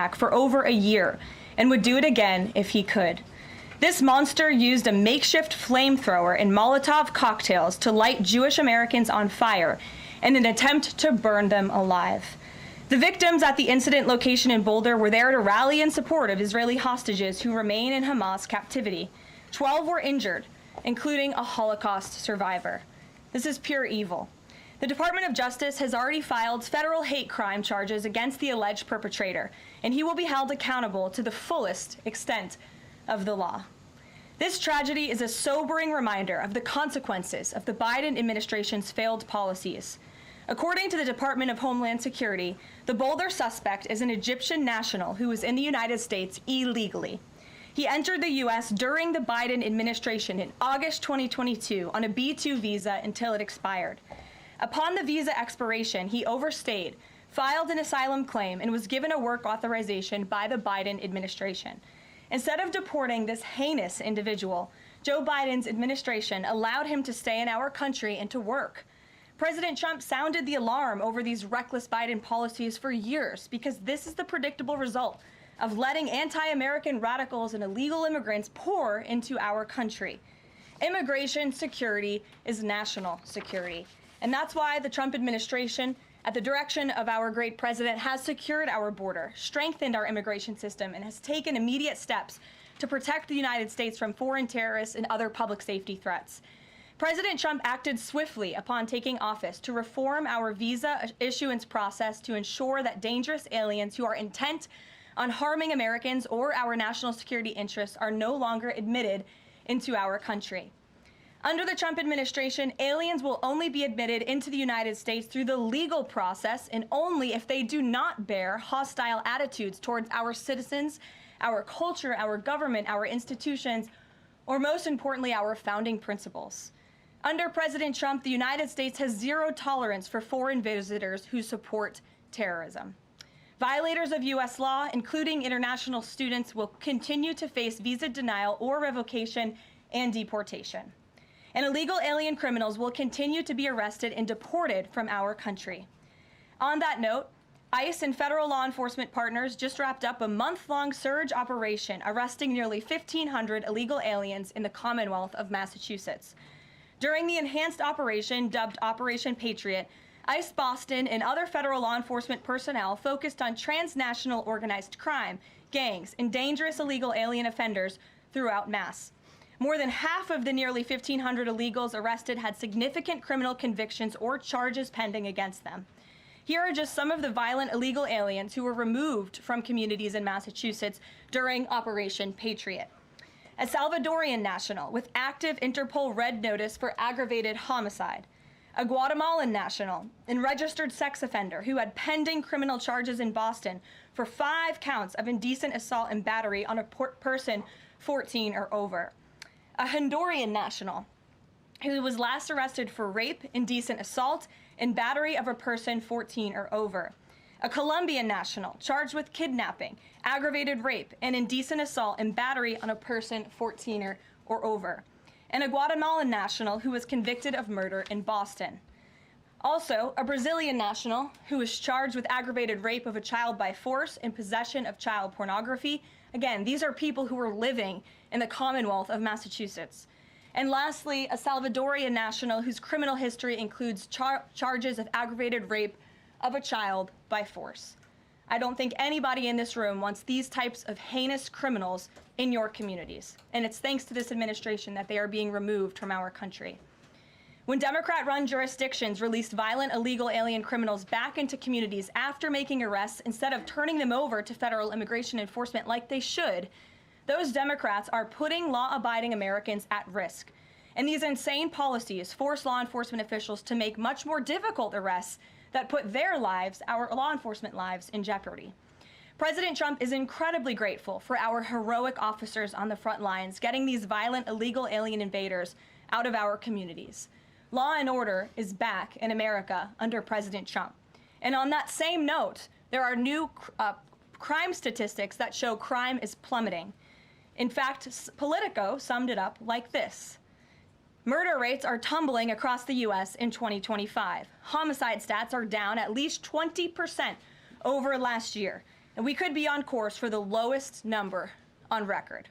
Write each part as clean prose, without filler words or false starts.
for over a year and would do it again if he could. This monster used a makeshift flamethrower and Molotov cocktails to light Jewish Americans on fire in an attempt to burn them alive. The victims at the incident location in Boulder were there to rally in support of Israeli hostages who remain in Hamas captivity. 12 were injured, including a Holocaust survivor. This is pure evil. The Department of Justice has already filed federal hate crime charges against the alleged perpetrator, and he will be held accountable to the fullest extent of the law. This tragedy is a sobering reminder of the consequences of the Biden administration's failed policies. According to the Department of Homeland Security, the Boulder suspect is an Egyptian national who was in the United States illegally. He entered the U.S. during the Biden administration in August 2022 on a B-2 visa until it expired. Upon the visa expiration, he overstayed, filed an asylum claim, and was given a work authorization by the Biden administration. Instead of deporting this heinous individual, Joe Biden's administration allowed him to stay in our country and to work. President Trump sounded the alarm over these reckless Biden policies for years because this is the predictable result of letting anti-American radicals and illegal immigrants pour into our country. Immigration security is national security. And that's why the Trump administration, at the direction of our great president, has secured our border, strengthened our immigration system, and has taken immediate steps to protect the United States from foreign terrorists and other public safety threats. President Trump acted swiftly upon taking office to reform our visa issuance process to ensure that dangerous aliens who are intent on harming Americans or our national security interests are no longer admitted into our country. Under the Trump administration, aliens will only be admitted into the United States through the legal process and only if they do not bear hostile attitudes towards our citizens, our culture, our government, our institutions, or most importantly, our founding principles. Under President Trump, the United States has zero tolerance for foreign visitors who support terrorism. Violators of U.S. law, including international students, will continue to face visa denial or revocation and deportation. And illegal alien criminals will continue to be arrested and deported from our country. On that note, ICE and federal law enforcement partners just wrapped up a month-long surge operation arresting nearly 1,500 illegal aliens in the Commonwealth of Massachusetts. During the enhanced operation dubbed Operation Patriot, ICE Boston and other federal law enforcement personnel focused on transnational organized crime, gangs, and dangerous illegal alien offenders throughout Mass. More than half of the nearly 1,500 illegals arrested had significant criminal convictions or charges pending against them. Here are just some of the violent illegal aliens who were removed from communities in Massachusetts during Operation Patriot. A Salvadorian national with active Interpol red notice for aggravated homicide. A Guatemalan national and registered sex offender who had pending criminal charges in Boston for 5 counts of indecent assault and battery on a person 14 or over. A Honduran national who was last arrested for rape, indecent assault, and battery of a person 14 or over. A Colombian national charged with kidnapping, aggravated rape, and indecent assault and battery on a person 14 or over. And a Guatemalan national who was convicted of murder in Boston. Also, a Brazilian national who was charged with aggravated rape of a child by force and possession of child pornography. Again, these are people who were living in the Commonwealth of Massachusetts. And lastly, a Salvadorian national whose criminal history includes charges of aggravated rape of a child by force. I don't think anybody in this room wants these types of heinous criminals in your communities. And it's thanks to this administration that they are being removed from our country. When Democrat-run jurisdictions released violent illegal alien criminals back into communities after making arrests instead of turning them over to federal immigration enforcement like they should, those Democrats are putting law-abiding Americans at risk. And these insane policies force law enforcement officials to make much more difficult arrests that put their lives, our law enforcement lives, in jeopardy. President Trump is incredibly grateful for our heroic officers on the front lines getting these violent illegal alien invaders out of our communities. Law and order is back in America under President Trump. And on that same note, there are new crime statistics that show crime is plummeting. In fact, Politico summed it up like this. Murder rates are tumbling across the U.S. in 2025. Homicide stats are down at least 20% over last year. and we could be on course for the lowest number on record.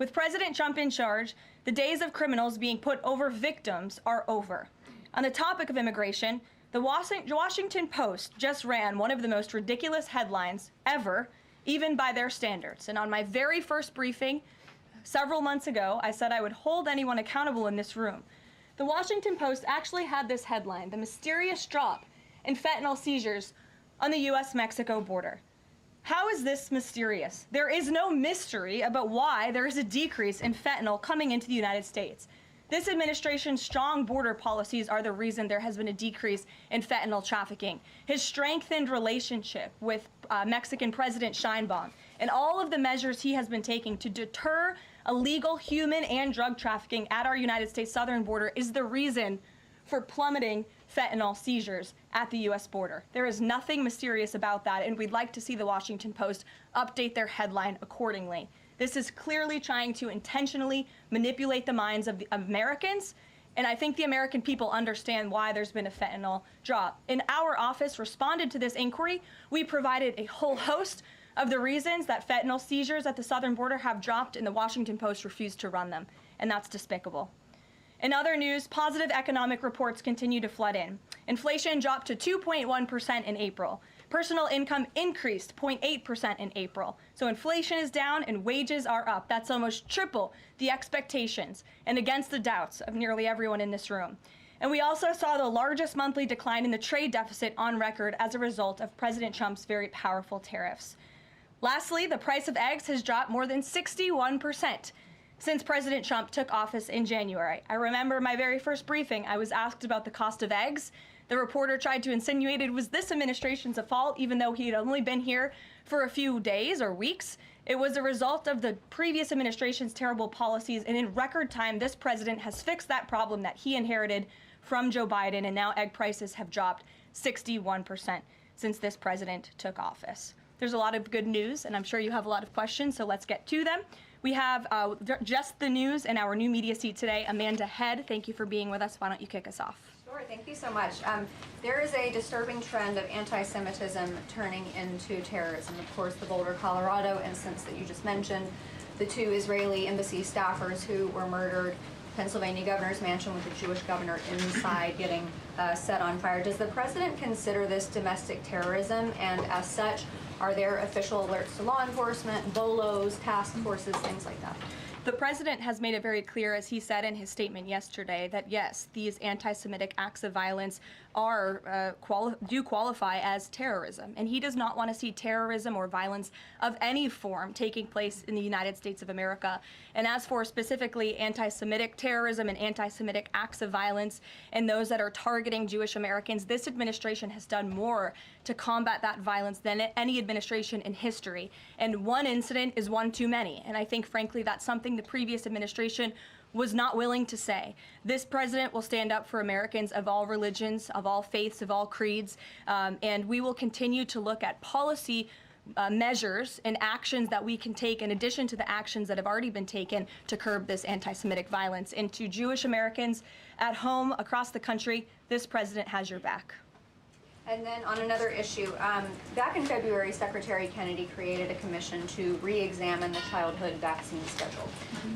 With President Trump in charge, the days of criminals being put over victims are over. On the topic of immigration, the Washington Post just ran one of the most ridiculous headlines ever, even by their standards. And on my very first briefing several months ago, I said I would hold anyone accountable in this room. The Washington Post actually had this headline: the mysterious drop in fentanyl seizures on the U.S.-Mexico border. How is this mysterious? There is no mystery about why there is a decrease in fentanyl coming into the United States. This administration's strong border policies are the reason there has been a decrease in fentanyl trafficking. His strengthened relationship with Mexican President Sheinbaum and all of the measures he has been taking to deter illegal human and drug trafficking at our United States southern border is the reason for plummeting fentanyl seizures at the U.S. border. There is nothing mysterious about that, and we'd like to see the Washington Post update their headline accordingly. This is clearly trying to intentionally manipulate the minds of the Americans, and I think the American people understand why there's been a fentanyl drop. And our office responded to this inquiry. We provided a whole host of the reasons that fentanyl seizures at the southern border have dropped, and the Washington Post refused to run them, and that's despicable. In other news, positive economic reports continue to flood in. Inflation dropped to 2.1% in April. Personal income increased 0.8% in April. So inflation is down and wages are up. That's almost triple the expectations and against the doubts of nearly everyone in this room. And we also saw the largest monthly decline in the trade deficit on record as a result of President Trump's very powerful tariffs. Lastly, the price of eggs has dropped more than 61% since President Trump took office in January. I remember my very first briefing, I was asked about the cost of eggs. The reporter tried to insinuate it was this administration's fault, even though he had only been here for a few days or weeks. It was a result of the previous administration's terrible policies, and in record time, this president has fixed that problem that he inherited from Joe Biden, and now egg prices have dropped 61% since this president took office. There's a lot of good news, and I'm sure you have a lot of questions, so let's get to them. We have just the news in our new media seat today. Amanda Head, thank you for being with us. Why don't you kick us off? Sure, thank you so much. There is a disturbing trend of anti-Semitism turning into terrorism. Of course, the Boulder, Colorado instance that you just mentioned, the 2 Israeli embassy staffers who were murdered, Pennsylvania governor's mansion with the Jewish governor inside getting set on fire. Does the president consider this domestic terrorism? And as such, are there official alerts to law enforcement, BOLOs, task forces, things like that? The president has made it very clear, as he said in his statement yesterday, that yes, these anti-Semitic acts of violence are do qualify as terrorism, and he does not want to see terrorism or violence of any form taking place in the United States of America. And as for specifically anti-Semitic terrorism and anti-Semitic acts of violence and those that are targeting Jewish Americans, this administration has done more to combat that violence than any administration in history. And one incident is one too many, and I think, frankly, that's something the previous administration was not willing to say. This president will stand up for Americans of all religions, of all faiths, of all creeds, and we will continue to look at policy measures and actions that we can take in addition to the actions that have already been taken to curb this anti-Semitic violence. And to Jewish Americans at home, across the country, this president has your back. And then on another issue, back in February, Secretary Kennedy created a commission to re-examine the childhood vaccine schedule.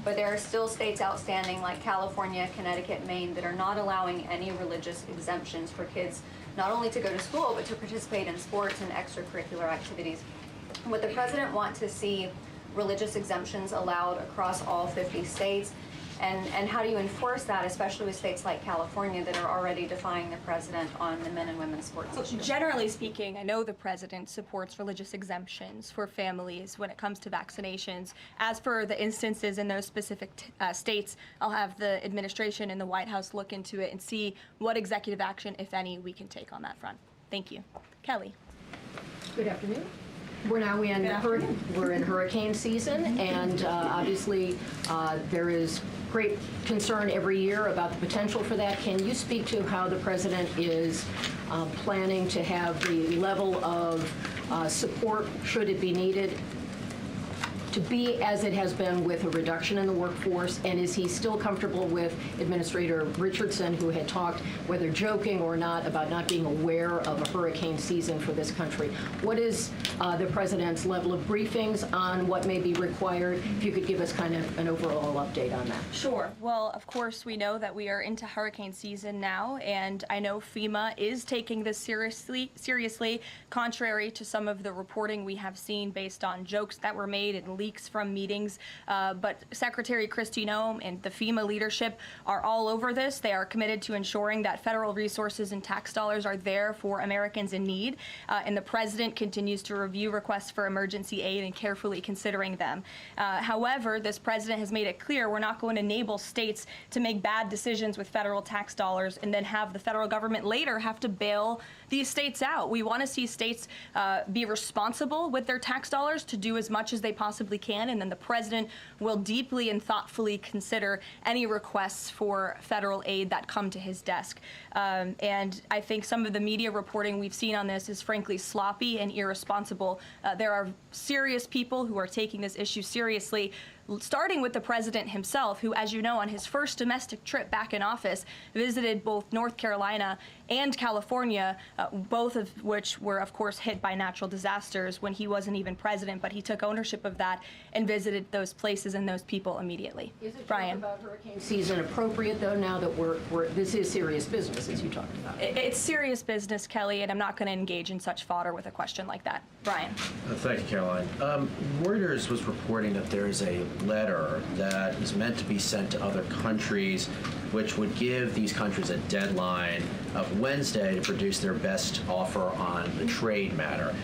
But there are still states outstanding like California, Connecticut, Maine that are not allowing any religious exemptions for kids, not only to go to school, but to participate in sports and extracurricular activities. Would the president want to see religious exemptions allowed across all 50 states? And how do you enforce that, especially with states like California that are already defying the president on the men and women's sports issue? Generally speaking, I know the president supports religious exemptions for families when it comes to vaccinations. As for the instances in those specific states, I'll have the administration and the White House look into it and see what executive action, if any, we can take on that front. Thank you. Kelly. Good afternoon. We're now in hurricane season, and obviously there is great concern every year about the potential for that. Can you speak to how the president is planning to have the level of support, should it be needed, to be as it has been with a reduction in the workforce? And is he still comfortable with Administrator Richardson, who had talked, whether joking or not, about not being aware of a hurricane season for this country? What is the president's level of briefings on what may be required? If you could give us kind of an overall update on that. Sure. Well, of course, we know that we are into hurricane season now, and I know FEMA is taking this seriously, contrary to some of the reporting we have seen based on jokes that were made and leaks from meetings. But Secretary Kristi Noem and the FEMA leadership are all over this. They are committed to ensuring that federal resources and tax dollars are there for Americans in need, and the president continues to review requests for emergency aid and carefully considering them. However, this president has made it clear we're not going to enable states to make bad decisions with federal tax dollars and then have the federal government later have to bail these states out. We want to see states be responsible with their tax dollars to do as much as they possibly can, and then the president will deeply and thoughtfully consider any requests for federal aid that come to his desk. And I think some of the media reporting we've seen on this is frankly sloppy and irresponsible. There are serious people who are taking this issue seriously, starting with the president himself, who, as you know, on his first domestic trip back in office, visited both North Carolina and California, both of which were, of course, hit by natural disasters when he wasn't even president, but he took ownership of that and visited those places and those people immediately. Is it Brian? about hurricane season appropriate, though, now that this is serious business, as you talked about? It's serious business, Kelly, and I'm not going to engage in such fodder with a question like that. Brian? Thank you, Caroline. Reuters was reporting that there is a letter that is meant to be sent to other countries, which would give these countries a deadline of Wednesday to produce their best offer on the trade matter.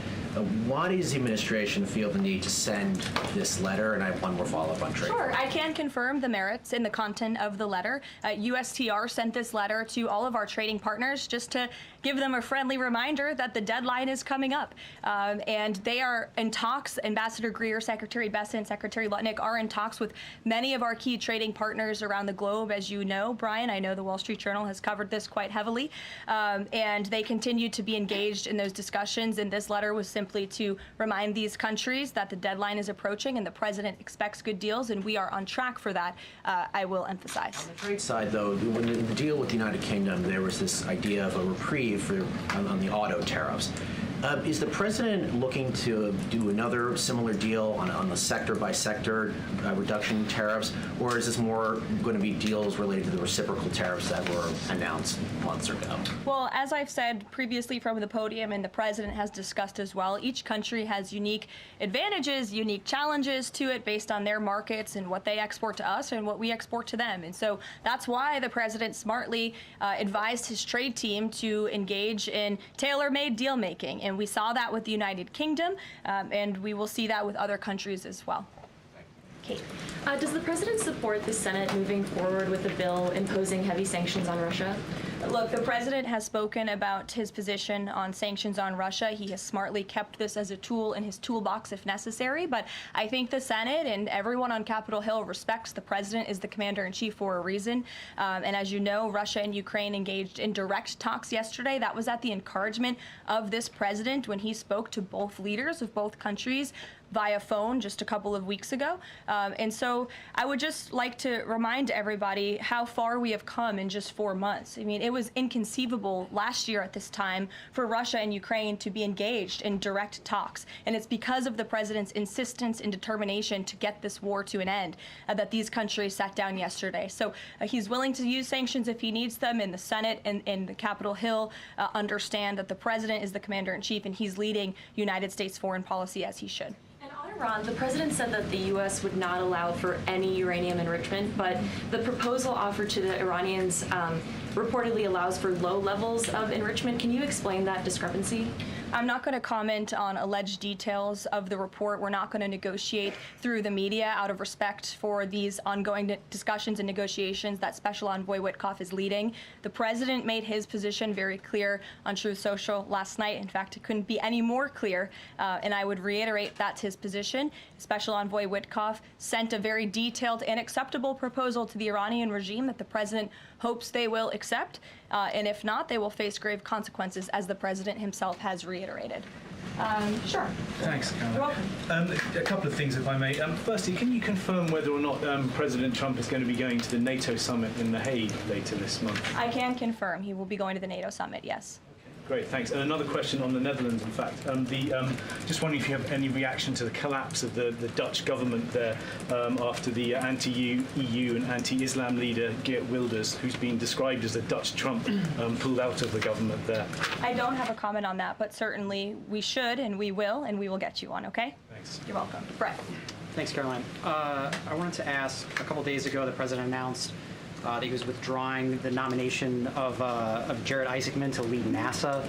Why does the administration feel the need to send this letter? And I have one more follow-up on trade. Sure. I can confirm the merits in the content of the letter. USTR sent this letter to all of our trading partners just to give them a friendly reminder that the deadline is coming up. And they are in talks. Ambassador Greer, Secretary Bessent, Secretary Lutnick are in talks with many of our key trading partners around the globe. As you know, Brian, I know the Wall Street Journal has covered this quite heavily. And they continue to be engaged in those discussions. And this letter was simply to remind these countries that the deadline is approaching and the president expects good deals, and we are on track for that, I will emphasize. On the trade side, though, when the deal with the United Kingdom, there was this idea of a reprieve on the auto tariffs. Is the president looking to do another similar deal on the sector-by-sector reduction in tariffs, or is this more going to be deals related to the reciprocal tariffs that were announced months ago? Well, as I've said previously from the podium, and the president has discussed as well, each country has unique advantages, unique challenges to it based on their markets and what they export to us and what we export to them. And so that's why the president smartly advised his trade team to engage in tailor-made deal-making. And we saw that with the United Kingdom, and we will see that with other countries as well. Kate. Does the president support the Senate moving forward with a bill imposing heavy sanctions on Russia? Look, the president has spoken about his position on sanctions on Russia. He has smartly kept this as a tool in his toolbox if necessary, but I think the Senate and everyone on Capitol Hill respects the president is the commander-in-chief for a reason. And as you know, Russia and Ukraine engaged in direct talks yesterday. That was at the encouragement of this president when he spoke to both leaders of both countries via phone just a couple of weeks ago. And so I would just like to remind everybody how far we have come in just 4 months. I mean, it was inconceivable last year at this time for Russia and Ukraine to be engaged in direct talks. And it's because of the president's insistence and determination to get this war to an end that these countries sat down yesterday. So he's willing to use sanctions if he needs them, and the Senate and the Capitol Hill understand that the president is the commander-in-chief and he's leading United States foreign policy as he should. Iran, the president said that the U.S. would not allow for any uranium enrichment, but the proposal offered to the Iranians reportedly allows for low levels of enrichment. Can you explain that discrepancy? I'm not going to comment on alleged details of the report. We're not going to negotiate through the media out of respect for these ongoing discussions and negotiations that Special Envoy Witkoff is leading. The president made his position very clear on Truth Social last night. In fact, it couldn't be any more clear, and I would reiterate that's his position. Special Envoy Witkoff sent a very detailed and acceptable proposal to the Iranian regime that the president hopes they will accept, and if not, they will face grave consequences, as the president himself has reiterated. Sure. Thanks, Caroline. You're welcome. A couple of things, if I may. Firstly, can you confirm whether or not President Trump is going to be going to the NATO summit in The Hague later this month? I can confirm he will be going to the NATO summit, yes. Great, thanks. And another question on the Netherlands, in fact. Just wondering if you have any reaction to the collapse of the Dutch government there after the anti-EU and anti-Islam leader Geert Wilders, who's been described as the Dutch Trump, pulled out of the government there. I don't have a comment on that, but certainly we should and we will get you one, okay? Thanks. You're welcome. Brett. Thanks, Caroline. I wanted to ask, a couple days ago, the president announced that he was withdrawing the nomination of Jared Isaacman to lead NASA,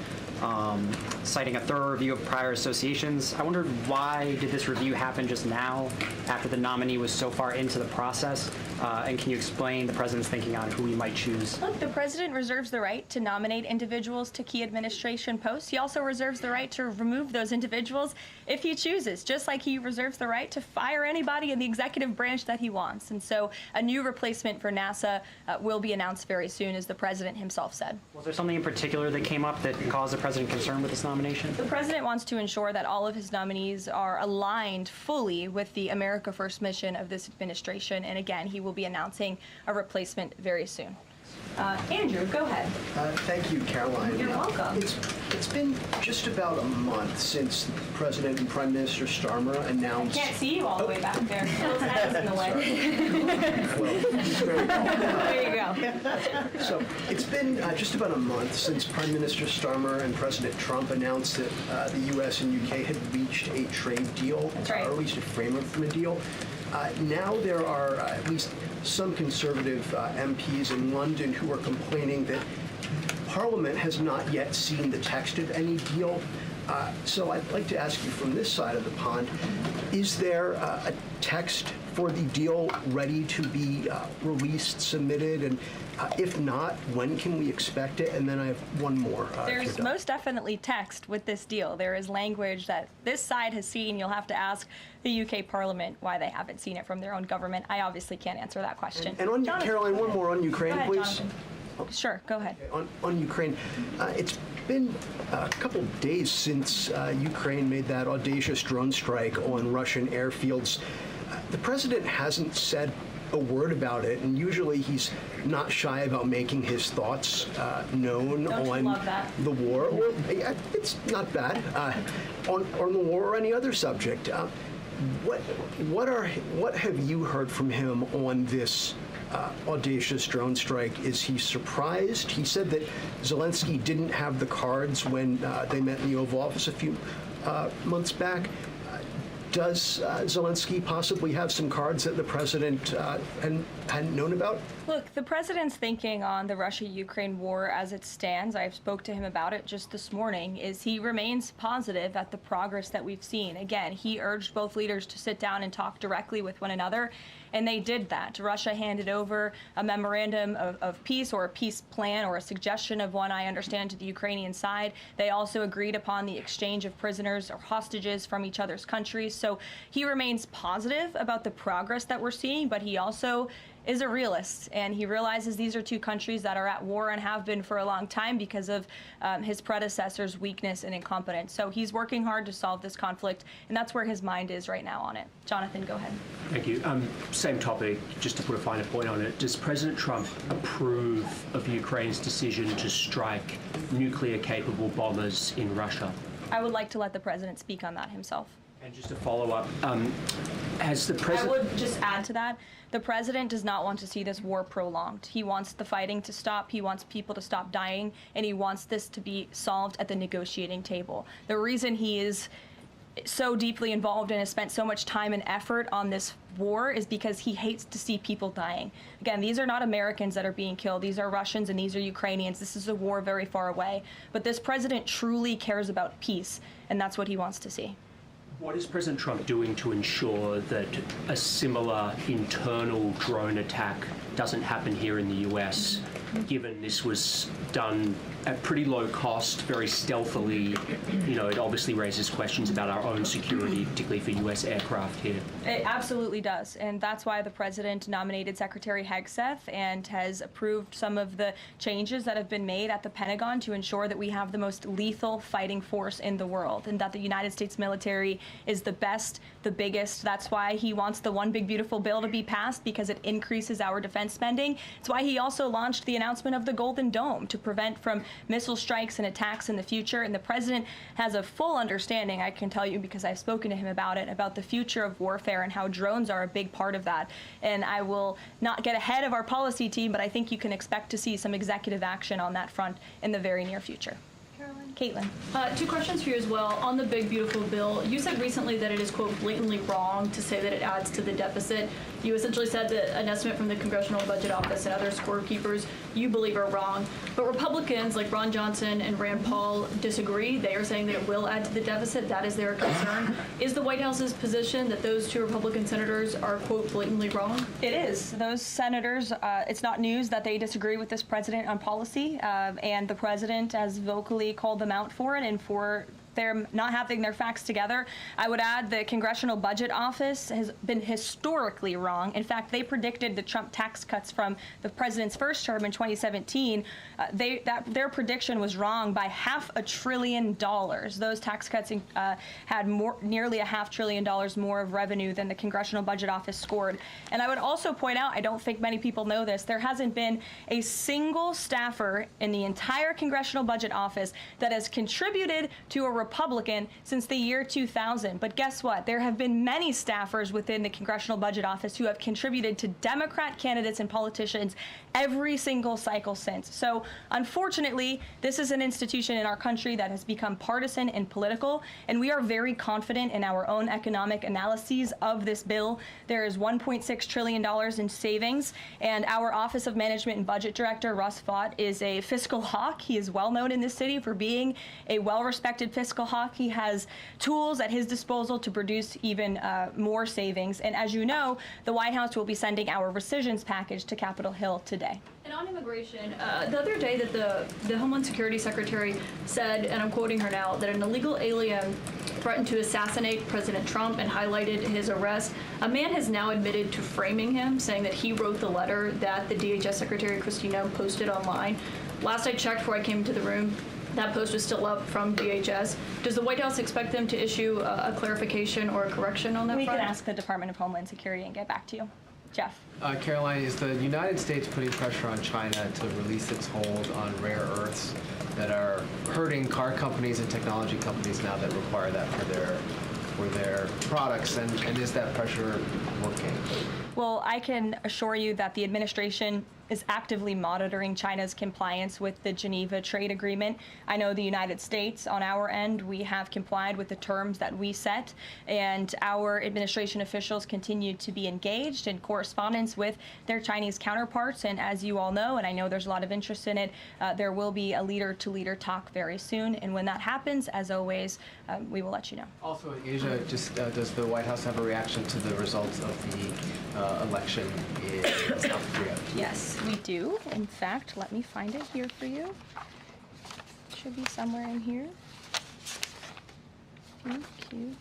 citing a thorough review of prior associations. I wondered, why did this review happen just now, after the nominee was so far into the process? And can you explain the president's thinking on who he might choose? Look, the president reserves the right to nominate individuals to key administration posts. He also reserves the right to remove those individuals if he chooses, just like he reserves the right to fire anybody in the executive branch that he wants. And so a new replacement for NASA will be announced very soon, as the president himself said. Was there something in particular that came up that caused the president concern with this nomination? The president wants to ensure that all of his nominees are aligned fully with the America First mission of this administration. And again, he will be announcing a replacement very soon. Andrew, go ahead. Thank you, Caroline. You're welcome. It's been just about a month since President and Prime Minister Starmer announced... Can't see you all the way back there. Those heads in the way. Well, he's very There you go. So it's been just about a month since Prime Minister Starmer and President Trump announced that the U.S. and U.K. had reached a trade deal, right. or at least a framework for a deal. Now there are at least some conservative MPs in London who are complaining that Parliament has not yet seen the text of any deal. So I'd like to ask you from this side of the pond, is there a text for the deal ready to be released, submitted, and if not, when can we expect it? And then I have one more. There's most definitely text with this deal. There is language that this side has seen. You'll have to ask the UK Parliament why they haven't seen it from their own government. I obviously can't answer that question. And on Jonathan, Caroline, one more on Ukraine, go ahead, please. Jonathan. Sure, go ahead. On Ukraine, it's been a couple days since Ukraine made that audacious drone strike on Russian airfields. The president hasn't said a word about it, and usually he's not shy about making his thoughts known on the war. Well, yeah, it's not bad. On the war or any other subject. What have you heard from him on this audacious drone strike? Is he surprised? He said that Zelensky didn't have the cards when they met in the Oval Office a few months back. Does Zelensky possibly have some cards that the president hadn't known about? Look, the president's thinking on the Russia-Ukraine war as it stands, I spoke to him about it just this morning, is he remains positive at the progress that we've seen. Again, he urged both leaders to sit down and talk directly with one another, and they did that. Russia handed over a memorandum of peace, or a peace plan, or a suggestion of one, I understand, to the Ukrainian side. They also agreed upon the exchange of prisoners or hostages from each other's countries. So he remains positive about the progress that we're seeing, but he also is a realist, and he realizes these are two countries that are at war and have been for a long time because of his predecessor's weakness and incompetence. So he's working hard to solve this conflict, and that's where his mind is right now on it. Jonathan, go ahead. Thank you. Same topic, just to put a finer point on it. Does President Trump approve of Ukraine's decision to strike nuclear-capable bombers in Russia? I would like to let the president speak on that himself. And just to follow up, has the president... I would just add to that, the president does not want to see this war prolonged. He wants the fighting to stop, he wants people to stop dying, and he wants this to be solved at the negotiating table. The reason he is so deeply involved and has spent so much time and effort on this war is because he hates to see people dying. Again, these are not Americans that are being killed. These are Russians and these are Ukrainians. This is a war very far away. But this president truly cares about peace, and that's what he wants to see. What is President Trump doing to ensure that a similar internal drone attack doesn't happen here in the US, given this was done at pretty low cost, very stealthily. You know, it obviously raises questions about our own security, particularly for US aircraft here. It absolutely does, and that's why the president nominated Secretary Hegseth and has approved some of the changes that have been made at the Pentagon to ensure that we have the most lethal fighting force in the world, and that the United States military is the best, the biggest. That's why he wants the One Big Beautiful Bill to be passed, because it increases our defense spending. It's why he also launched the announcement of the Golden Dome to prevent from missile strikes and attacks in the future. And the president has a full understanding, I can tell you because I've spoken to him about it, about the future of warfare and how drones are a big part of that. And I will not get ahead of our policy team, but I think you can expect to see some executive action on that front in the very near future. Caitlin. Two questions for you as well. On the Big Beautiful Bill, you said recently that it is, quote, blatantly wrong to say that it adds to the deficit. You essentially said that an estimate from the Congressional Budget Office and other scorekeepers you believe are wrong. But Republicans like Ron Johnson and Rand Paul disagree. They are saying that it will add to the deficit. That is their concern. Is the White House's position that those two Republican senators are, quote, blatantly wrong? It is. Those senators, it's not news that they disagree with this president on policy, and the president has vocally called them out for it and for their not having their facts together. I would add the Congressional Budget Office has been historically wrong. In fact, they predicted the Trump tax cuts from the president's first term in 2017. Their prediction was wrong by $500 billion. Those tax cuts had nearly $500 billion more of revenue than the Congressional Budget Office scored. And I would also point out, I don't think many people know this, there hasn't been a single staffer in the entire Congressional Budget Office that has contributed to a Republican since the year 2000. But guess what? There have been many staffers within the Congressional Budget Office who have contributed to Democrat candidates and politicians every single cycle since. So unfortunately, this is an institution in our country that has become partisan and political, and we are very confident in our own economic analyses of this bill. There is $1.6 trillion in savings, and our Office of Management and Budget Director, Russ Vought, is a fiscal hawk. He is well known in this city for being a well-respected fiscal hawk. He has tools at his disposal to produce even more savings. And as you know, the White House will be sending our rescissions package to Capitol Hill today. And on immigration, the other day that the Homeland Security Secretary said, and I'm quoting her now, that an illegal alien threatened to assassinate President Trump and highlighted his arrest. A man has now admitted to framing him, saying that he wrote the letter that the DHS Secretary Kristi Noem posted online. Last I checked before I came into the room, that post was still up from DHS. Does the White House expect them to issue a clarification or a correction on that We front? can ask the Department of Homeland Security and get back to you. Jeff. Caroline, is the United States putting pressure on China to release its hold on rare earths that are hurting car companies and technology companies now that require that for their products, and is that pressure working? Well, I can assure you that the administration is actively monitoring China's compliance with the Geneva Trade Agreement. I know the United States, on our end, we have complied with the terms that we set, and our administration officials continue to be engaged in correspondence with their Chinese counterparts. And as you all know, and I know there's a lot of interest in it, there will be a leader-to-leader talk very soon. And when that happens, as always, we will let you know. Also in Asia, does the White House have a reaction to the results of the election in South Korea? Yes, we do. In fact, let me find it here for you. It should be somewhere in here. Thank you.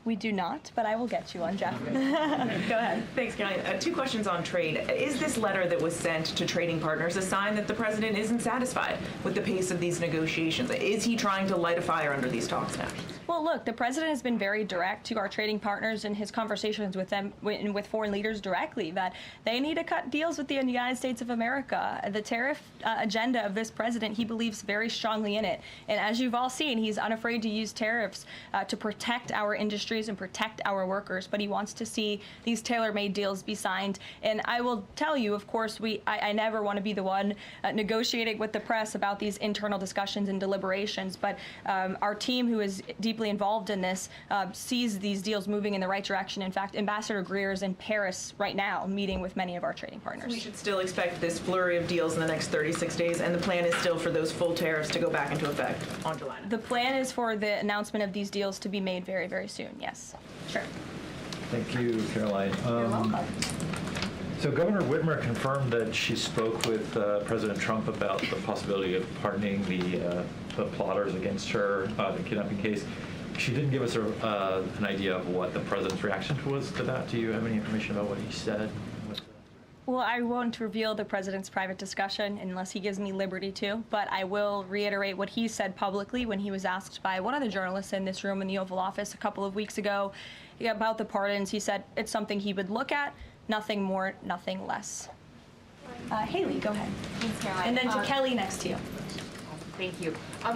We do not, but I will get you one, Jeff. Go ahead. Thanks, Caroline. Two questions on trade. Is this letter that was sent to trading partners a sign that the president isn't satisfied with the pace of these negotiations? Is he trying to light a fire under these talks now? Well, look, the president has been very direct to our trading partners in his conversations with them, with foreign leaders directly, that they need to cut deals with the United States of America. The tariff agenda of this president, he believes very strongly in it. And as you've all seen, he's unafraid to use tariffs to protect our industries and protect our workers. But he wants to see these tailor-made deals be signed. And I will tell you, of course, I never want to be the one negotiating with the press about these internal discussions and deliberations. But our team, who is deeply involved in this, sees these deals moving in the right direction. In fact, Ambassador Greer is in Paris right now meeting with many of our trading partners. We should still expect this flurry of deals in the next 36 days, and the plan is still for those full tariffs to go back into effect on July 9th. The plan is for the announcement of these deals to be made very, very soon, yes. Sure. Thank you, Caroline. You're welcome. So Governor Whitmer confirmed that she spoke with President Trump about the possibility of pardoning the plotters against her, the kidnapping case. She didn't give us an idea of what the president's reaction was to that. Do you have any information about what he said? Well, I won't reveal the president's private discussion unless he gives me liberty to, but I will reiterate what he said publicly when he was asked by one of the journalists in this room in the Oval Office a couple of weeks ago about the pardons. He said it's something he would look at, nothing more, nothing less. Haley, go ahead. Thanks, Caroline. And then to Kelly next to you. Thank you.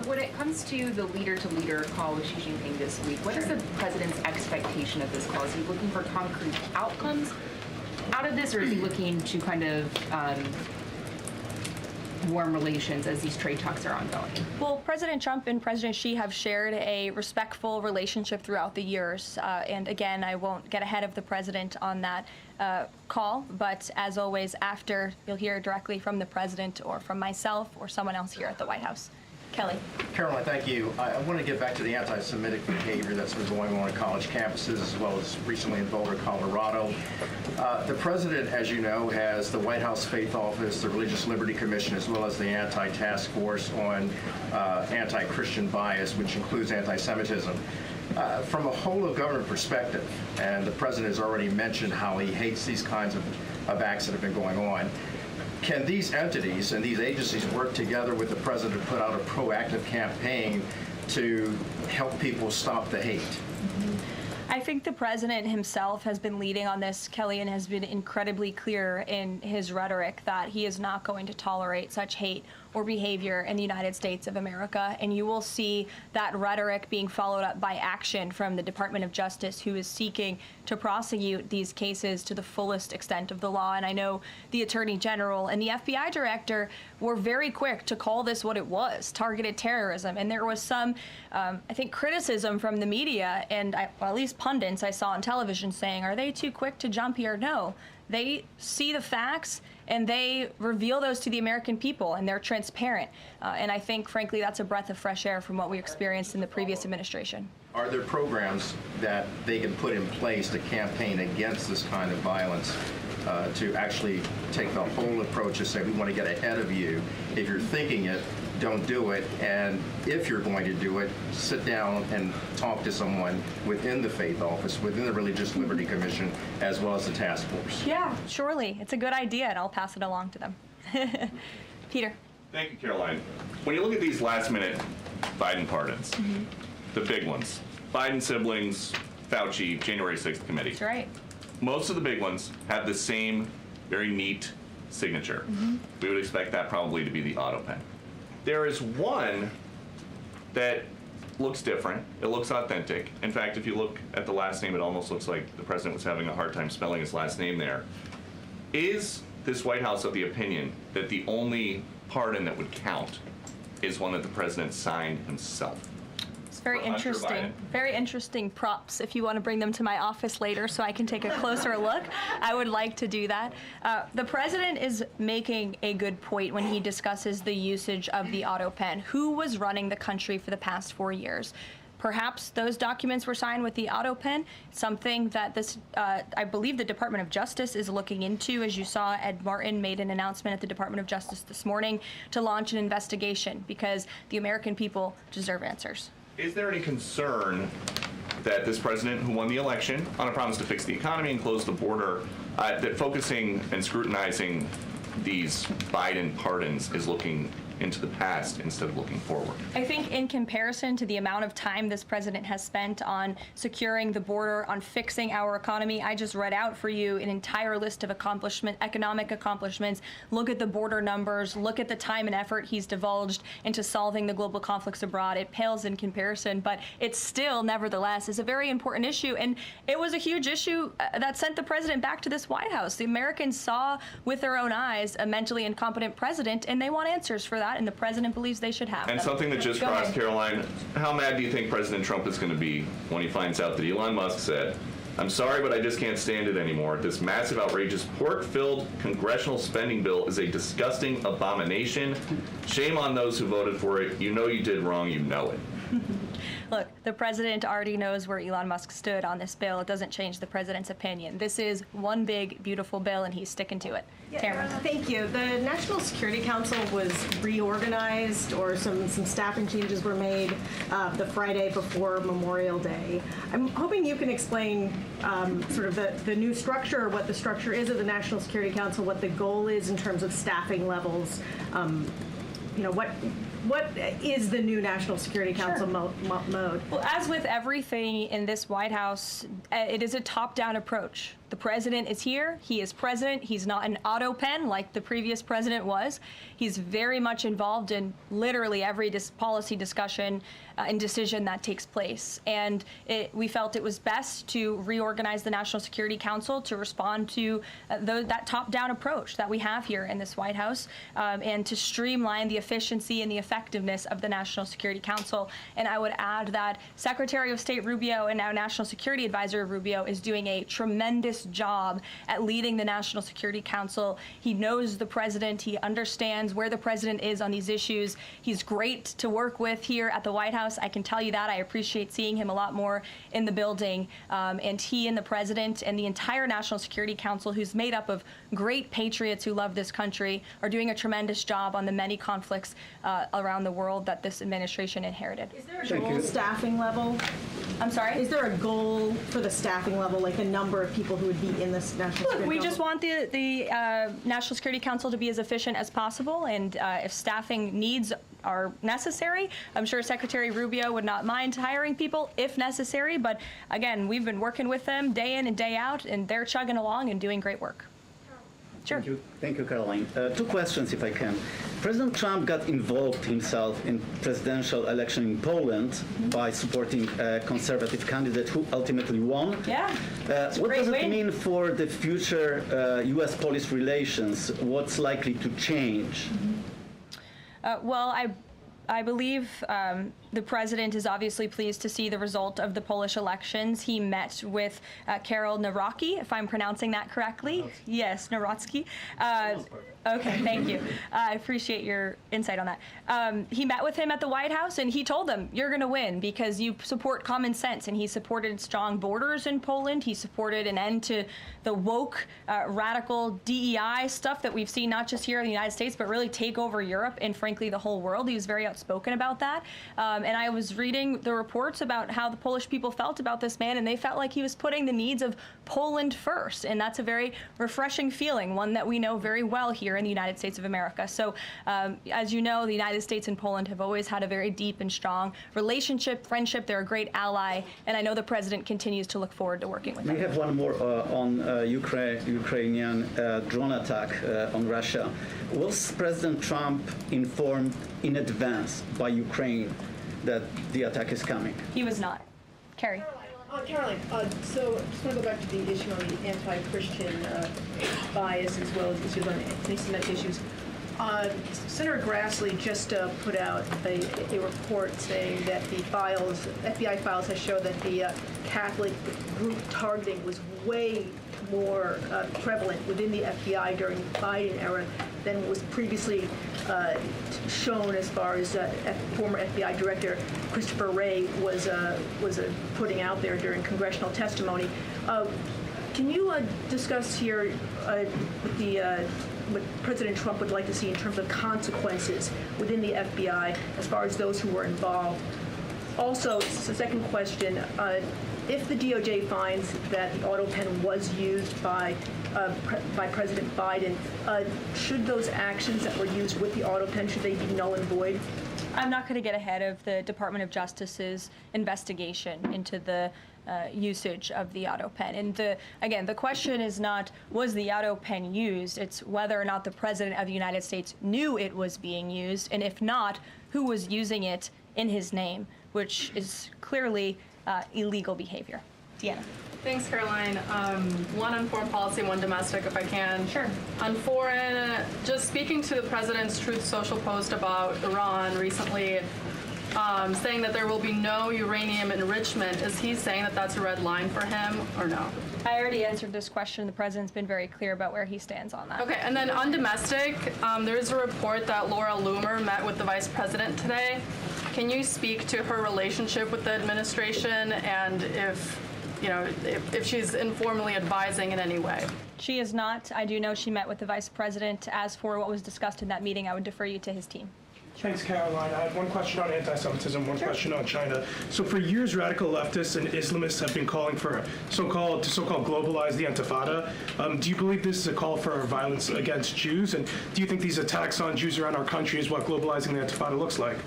When it comes to the leader-to-leader call with Xi Jinping this week, what is the president's expectation of this call? Is he looking for concrete outcomes out of this, or is he looking to kind of warm relations as these trade talks are ongoing? Well, President Trump and President Xi have shared a respectful relationship throughout the years. And again, I won't get ahead of the president on that call, but as always, after, you'll hear directly from the president or from myself or someone else here at the White House. Kelly. Caroline, thank you. I want to get back to the anti-Semitic behavior that's been going on college campuses, as well as recently in Boulder, Colorado. The president, as you know, has the White House Faith Office, the Religious Liberty Commission, as well as the Anti-Task Force on Anti-Christian Bias, which includes anti-Semitism. From a whole of government perspective, and the president has already mentioned how he hates these kinds of acts that have been going on, can these entities and these agencies work together with the president to put out a proactive campaign to help people stop the hate? I think the president himself has been leading on this, Kelly, and has been incredibly clear in his rhetoric that he is not going to tolerate such hate or behavior in the United States of America. And you will see that rhetoric being followed up by action from the Department of Justice, who is seeking to prosecute these cases to the fullest extent of the law. And I know the Attorney General and the FBI Director were very quick to call this what it was, targeted terrorism. And there was some, I think, criticism from the media and well, at least pundits I saw on television saying, are they too quick to jump here? No. They see the facts and they reveal those to the American people, and they're transparent. And I think, frankly, that's a breath of fresh air from what we experienced in the previous administration. Are there programs that they can put in place to campaign against this kind of violence, to actually take the whole approach and say, we want to get ahead of you. If you're thinking it, don't do it. And if you're going to do it, sit down and talk to someone within the Faith Office, within the Religious Liberty Commission, as well as the task force. Yeah, surely. It's a good idea, and I'll pass it along to them. Peter. Thank you, Caroline. When you look at these last-minute Biden pardons, the big ones, Biden siblings, Fauci, January 6th committee. That's right. Most of the big ones have the same very neat signature. We would expect that probably to be the autopen. There is one that looks different. It looks authentic. In fact, if you look at the last name, it almost looks like the president was having a hard time spelling his last name there. Is this White House of the opinion that the only pardon that would count is one that the president signed himself? It's very interesting. Very interesting props. If you want to bring them to my office later so I can take a closer look, I would like to do that. The president is making a good point when he discusses the usage of the autopen. Who was running the country for the past 4 years? Perhaps those documents were signed with the autopen, something that this, I believe the Department of Justice is looking into. As you saw, Ed Martin made an announcement at the Department of Justice this morning to launch an investigation because the American people deserve answers. Is there any concern that this president, who won the election on a promise to fix the economy and close the border, that focusing and scrutinizing these Biden pardons is looking into the past instead of looking forward? I think in comparison to the amount of time this president has spent on securing the border, on fixing our economy, I just read out for you an entire list of economic accomplishments. Look at the border numbers, look at the time and effort he's divulged into solving the global conflicts abroad. It pales in comparison, but it still, nevertheless, is a very important issue. And it was a huge issue that sent the president back to this White House. The Americans saw with their own eyes a mentally incompetent president, and they want answers for that. And the president believes they should have And them. something that just crossed, Caroline, how mad do you think President Trump is going to be when he finds out that Elon Musk said, I'm sorry, but I just can't stand it anymore. This massive, outrageous, pork-filled congressional spending bill is a disgusting abomination. Shame on those who voted for it. You know you did wrong. You know it. Look, the president already knows where Elon Musk stood on this bill. It doesn't change the president's opinion. This is one big, beautiful bill, and he's sticking to it. Cameron. Thank you. The National Security Council was reorganized, or some staffing changes were made the Friday before Memorial Day. I'm hoping you can explain sort of the new structure, or what the structure is of the National Security Council, what the goal is in terms of staffing levels. What is the new National Security Council mode? Well, as with everything in this White House, it is a top-down approach. The president is here. He is president. He's not an autopen like the previous president was. He's very much involved in literally every policy discussion and decision that takes place. And we felt it was best to reorganize the National Security Council to respond to that top-down approach that we have here in this White House, and to streamline the efficiency and the effectiveness of the National Security Council. And I would add that Secretary of State Rubio and now National Security Advisor Rubio is doing a tremendous job at leading the National Security Council. He knows the president. He understands where the president is on these issues. He's great to work with here at the White House. I can tell you that. I appreciate seeing him a lot more in the building. And he and the president and the entire National Security Council, who's made up of great patriots who love this country, are doing a tremendous job on the many conflicts around the world that this administration inherited. Is there a goal staffing level? I'm sorry? Is there a goal for the staffing level, like the number of people who would be in this National Security Council? We just want the National Security Council to be as efficient as possible, and if staffing needs are necessary, I'm sure Secretary Rubio would not mind hiring people if necessary, but again, we've been working with them day in and day out, and they're chugging along and doing great work. Sure. Thank you, Caroline. Two questions, if I can. President Trump got involved himself in presidential election in Poland by supporting a conservative candidate who ultimately won. Yeah. What does it mean for the future U.S.-Polish relations? What's likely to change? Well, I believe the president is obviously pleased to see the result of the Polish elections. He met with Karol Nawrocki, if I'm pronouncing that correctly. Yes, Nawrocki. Okay, thank you. I appreciate your insight on that. He met with him at the White House, and he told him, you're going to win because you support common sense. And he supported strong borders in Poland. He supported an end to the woke, radical DEI stuff that we've seen not just here in the United States, but really take over Europe and, frankly, the whole world. He was very outspoken about that. And I was reading the reports about how the Polish people felt about this man, and they felt like he was putting the needs of Poland first. And that's a very refreshing feeling, one that we know very well here in the United States of America. So, as you know, the United States and Poland have always had a very deep and strong relationship, friendship. They're a great ally, and I know the president continues to look forward to working with them. We have one more on Ukrainian drone attack on Russia. Was President Trump informed in advance by Ukraine that the attack is coming? He was not. Carrie. Caroline, so I just want to go back to the issue on the anti-Christian bias as well as issues on anti-Semitic issues. Senator Grassley just put out a report saying that the FBI files have shown that the Catholic group targeting was way more prevalent within the FBI during the Biden era than was previously shown, as far as former FBI Director Christopher Wray was putting out there during congressional testimony. Can you discuss here what President Trump would like to see in terms of consequences within the FBI as far as those who were involved? Also, the second question, if the DOJ finds that the autopen was used by President Biden, should those actions that were used with the autopen, should they be null and void? I'm not going to get ahead of the Department of Justice's investigation into the usage of the autopen. And again, the question is not, was the autopen used? It's whether or not the President of the United States knew it was being used, and if not, who was using it in his name, which is clearly illegal behavior. Deanna. Thanks, Caroline. One on foreign policy, one domestic, if I can. Sure. On foreign, just speaking to the president's Truth Social post about Iran recently, saying that there will be no uranium enrichment. Is he saying that that's a red line for him or no? I already answered this question. The president's been very clear about where he stands on that. Okay, and then on domestic, there's a report that Laura Loomer met with the vice president today. Can you speak to her relationship with the administration and if she's informally advising in any way? She is not. I do know she met with the vice president. As for what was discussed in that meeting, I would defer you to his team. Thanks, Caroline. I have one question on anti-Semitism, one question on China. So for years, radical leftists and Islamists have been calling for so-called globalize the Intifada. Do you believe this is a call for violence against Jews? And do you think these attacks on Jews around our country is what globalizing the Intifada looks like?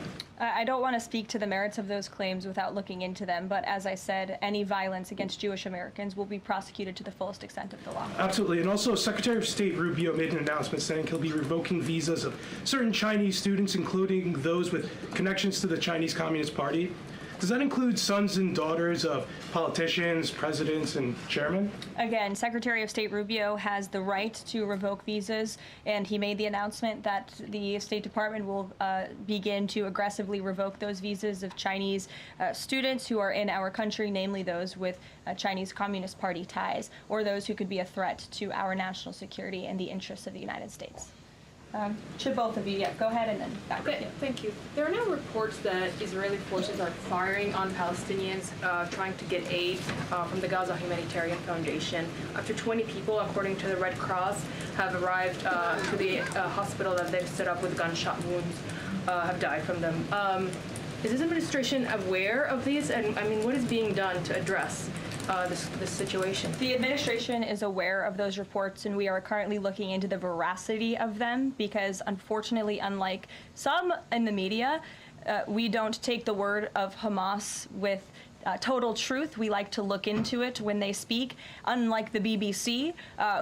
I don't want to speak to the merits of those claims without looking into them, but as I said, any violence against Jewish Americans will be prosecuted to the fullest extent of the law. Absolutely. And also, Secretary of State Rubio made an announcement saying he'll be revoking visas of certain Chinese students, including those with connections to the Chinese Communist Party. Does that include sons and daughters of politicians, presidents, and chairmen? Again, Secretary of State Rubio has the right to revoke visas, and he made the announcement that the State Department will begin to aggressively revoke those visas of Chinese students who are in our country, namely those with Chinese Communist Party ties, or those who could be a threat to our national security and the interests of the United States. To both of you, go ahead and then back to you. Thank you. There are now reports that Israeli forces are firing on Palestinians trying to get aid from the Gaza Humanitarian Foundation. Up to 20 people, according to the Red Cross, have arrived to the hospital that they've set up with gunshot wounds, have died from them. Is this administration aware of these? And I mean, what is being done to address this situation? The administration is aware of those reports, and we are currently looking into the veracity of them because, unfortunately, unlike some in the media, we don't take the word of Hamas with total truth. We like to look into it when they speak. Unlike the BBC,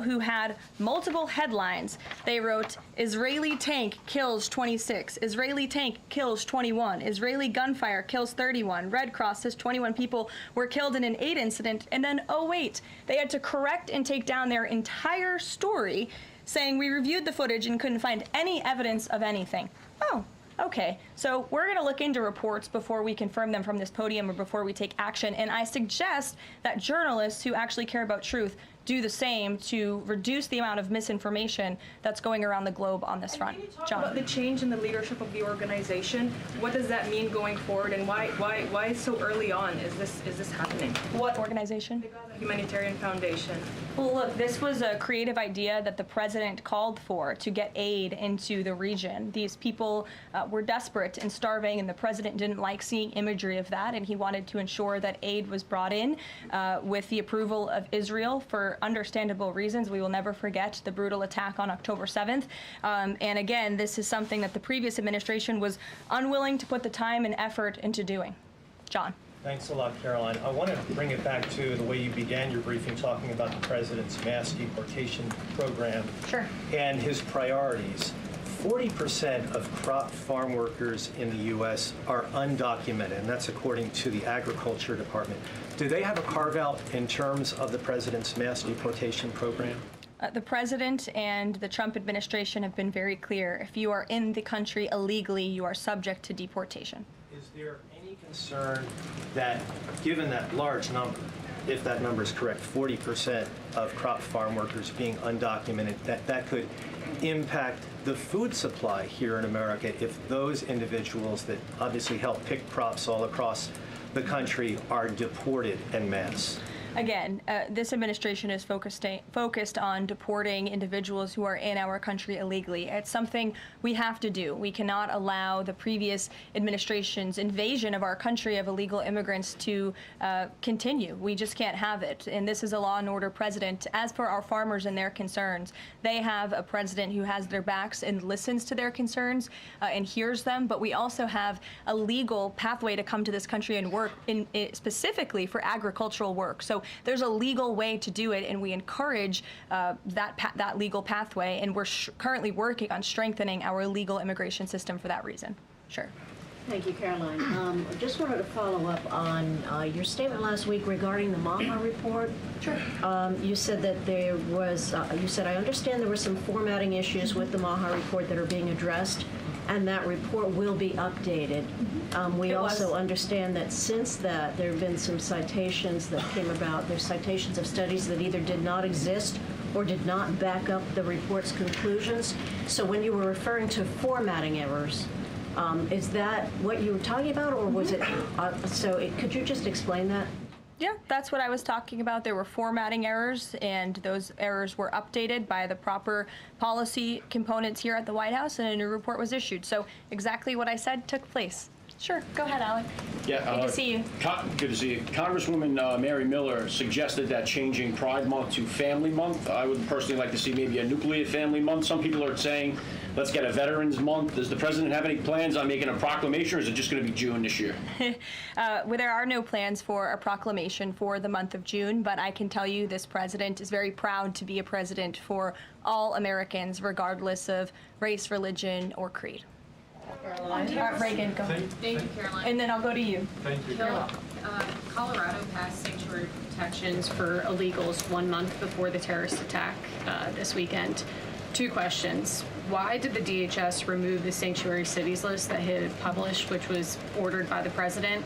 who had multiple headlines, they wrote, Israeli tank kills 26, Israeli tank kills 21, Israeli gunfire kills 31, Red Cross says 21 people were killed in an aid incident, and then, oh wait, they had to correct and take down their entire story, saying we reviewed the footage and couldn't find any evidence of anything. Oh. Okay, so we're going to look into reports before we confirm them from this podium or before we take action, and I suggest that journalists who actually care about truth do the same to reduce the amount of misinformation that's going around the globe on this front. John. About the change in the leadership of the organization, what does that mean going forward, and why so early on is this happening? What organization? The Gaza Humanitarian Foundation. Well, look, this was a creative idea that the president called for to get aid into the region. These people were desperate and starving, and the president didn't like seeing imagery of that, and he wanted to ensure that aid was brought in with the approval of Israel for understandable reasons. We will never forget the brutal attack on October 7th. And again, this is something that the previous administration was unwilling to put the time and effort into doing. John. Thanks a lot, Caroline. I want to bring it back to the way you began your briefing, talking about the president's mass deportation program and his priorities. 40% of crop farm workers in the U.S. are undocumented, and that's according to the Agriculture Department. Do they have a carve-out in terms of the president's mass deportation program? The president and the Trump administration have been very clear. If you are in the country illegally, you are subject to deportation. Is there any concern that, given that large number, if that number is correct, 40% of crop farm workers being undocumented, that could impact the food supply here in America if those individuals that obviously help pick crops all across the country are deported en masse? Again, this administration is focused on deporting individuals who are in our country illegally. It's something we have to do. We cannot allow the previous administration's invasion of our country of illegal immigrants to continue. We just can't have it. And this is a law and order president. As for our farmers and their concerns, they have a president who has their backs and listens to their concerns and hears them. But we also have a legal pathway to come to this country and work specifically for agricultural work. So there's a legal way to do it, and we encourage that legal pathway, and we're currently working on strengthening our legal immigration system for that reason. Sure. Thank you, Caroline. I just wanted to follow up on your statement last week regarding the Maha report. Sure. You said that there was, I understand there were some formatting issues with the Maha report that are being addressed. and that report will be updated. We also understand that since that, there have been some citations that came about. There's citations of studies that either did not exist or did not back up the report's conclusions. So when you were referring to formatting errors, is that what you were talking about, or was it, could you just explain that? Yeah, that's what I was talking about. There were formatting errors, and those errors were updated by the proper policy components here at the White House, and a new report was issued. So exactly what I said took place. Sure, go ahead, Alec. Yeah, good to see you. Good to see you. Congresswoman Mary Miller suggested that changing Pride Month to Family Month. I would personally like to see maybe a nuclear family month. Some people are saying, let's get a Veterans Month. Does the president have any plans on making a proclamation, or is it just going to be June this year? Well, there are no plans for a proclamation for the month of June, but I can tell you this president is very proud to be a president for all Americans, regardless of race, religion, or creed. Caroline. Reagan, go ahead. Thank you, Caroline. And then I'll go to you. Thank you. You're welcome. Colorado passed sanctuary protections for illegals 1 month before the terrorist attack this weekend. 2 questions. Why did the DHS remove the sanctuary cities list that it had published, which was ordered by the president?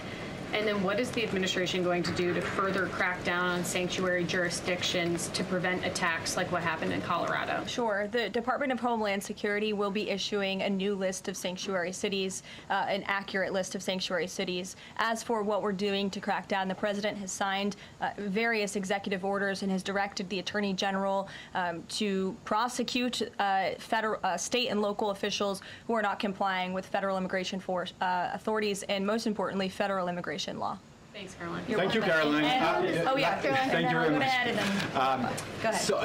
And then what is the administration going to do to further crack down on sanctuary jurisdictions to prevent attacks like what happened in Colorado? Sure. The Department of Homeland Security will be issuing a new list of sanctuary cities, an accurate list of sanctuary cities. As for what we're doing to crack down, the president has signed various executive orders and has directed the Attorney General to prosecute state and local officials who are not complying with federal immigration authorities and, most importantly, federal immigration law. Thanks, Caroline. Thank you, Caroline. Oh, yeah. Thank you very much. Go ahead. So,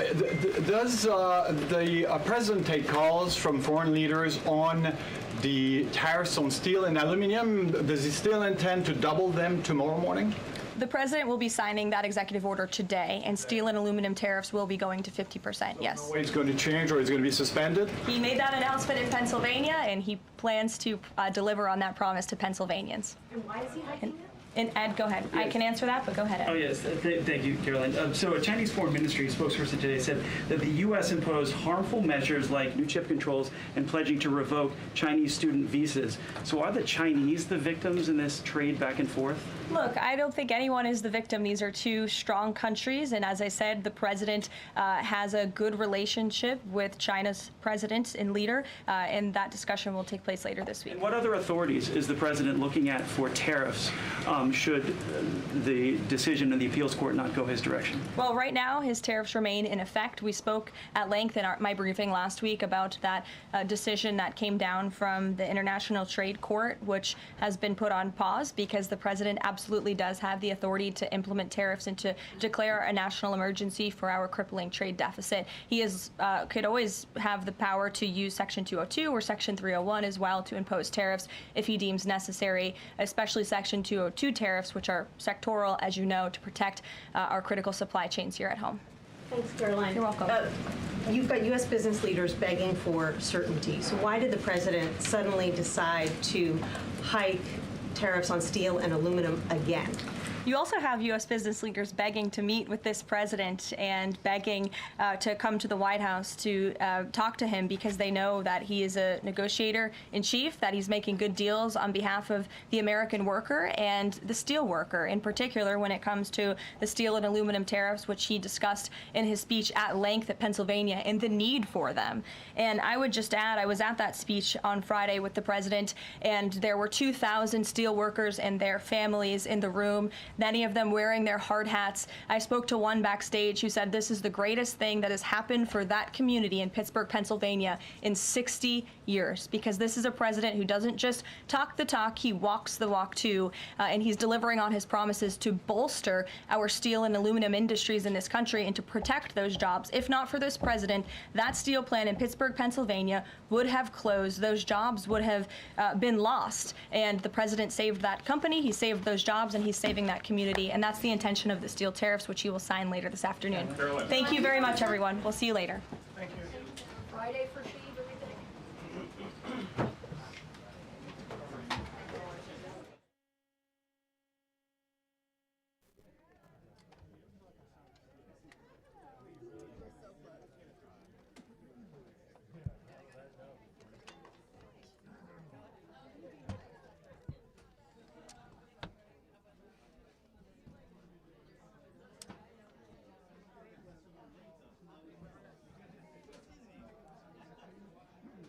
does the president take calls from foreign leaders on the tariffs on steel and aluminum? Does he still intend to double them tomorrow morning? The president will be signing that executive order today, and steel and aluminum tariffs will be going to 50%, yes. No way it's going to change, or it's going to be suspended? He made that announcement in Pennsylvania, and he plans to deliver on that promise to Pennsylvanians. And why is he hiking it? And Ed, go ahead. Yes. I can answer that, but go ahead, Ed. Oh, yes. Thank you, Caroline. So a Chinese Foreign Ministry spokesperson today said that the U.S. imposed harmful measures like new chip controls and pledging to revoke Chinese student visas. So are the Chinese the victims in this trade back and forth? Look, I don't think anyone is the victim. These are 2 strong countries, and as I said, the president has a good relationship with China's president and leader, and that discussion will take place later this week. And what other authorities is the president looking at for tariffs should the decision in the appeals court not go his direction? Well, right now, his tariffs remain in effect. We spoke at length in my briefing last week about that decision that came down from the International Trade Court, which has been put on pause because the president absolutely does have the authority to implement tariffs and to declare a national emergency for our crippling trade deficit. He could always have the power to use Section 202 or Section 301 as well to impose tariffs if he deems necessary, especially Section 202 tariffs, which are sectoral, as you know, to protect our critical supply chains here at home. Thanks, Caroline. You're welcome. You've got U.S. business leaders begging for certainty. So why did the president suddenly decide to hike tariffs on steel and aluminum again? You also have U.S. business leaders begging to meet with this president and begging to come to the White House to talk to him because they know that he is a negotiator in chief, that he's making good deals on behalf of the American worker and the steel worker, in particular when it comes to the steel and aluminum tariffs, which he discussed in his speech at length at Pennsylvania, and the need for them. And I would just add, I was at that speech on Friday with the president, and there were 2,000 steel workers and their families in the room, many of them wearing their hard hats. I spoke to one backstage who said this is the greatest thing that has happened for that community in Pittsburgh, Pennsylvania in 60 years, because this is a president who doesn't just talk the talk, he walks the walk too, and he's delivering on his promises to bolster our steel and aluminum industries in this country and to protect those jobs. If not for this president, that steel plant in Pittsburgh, Pennsylvania would have closed. Those jobs would have been lost, and the president saved that company, he saved those jobs, and he's saving that community, and that's the intention of the steel tariffs, which he will sign later this afternoon. Thank you very much, everyone. We'll see you later. Friday for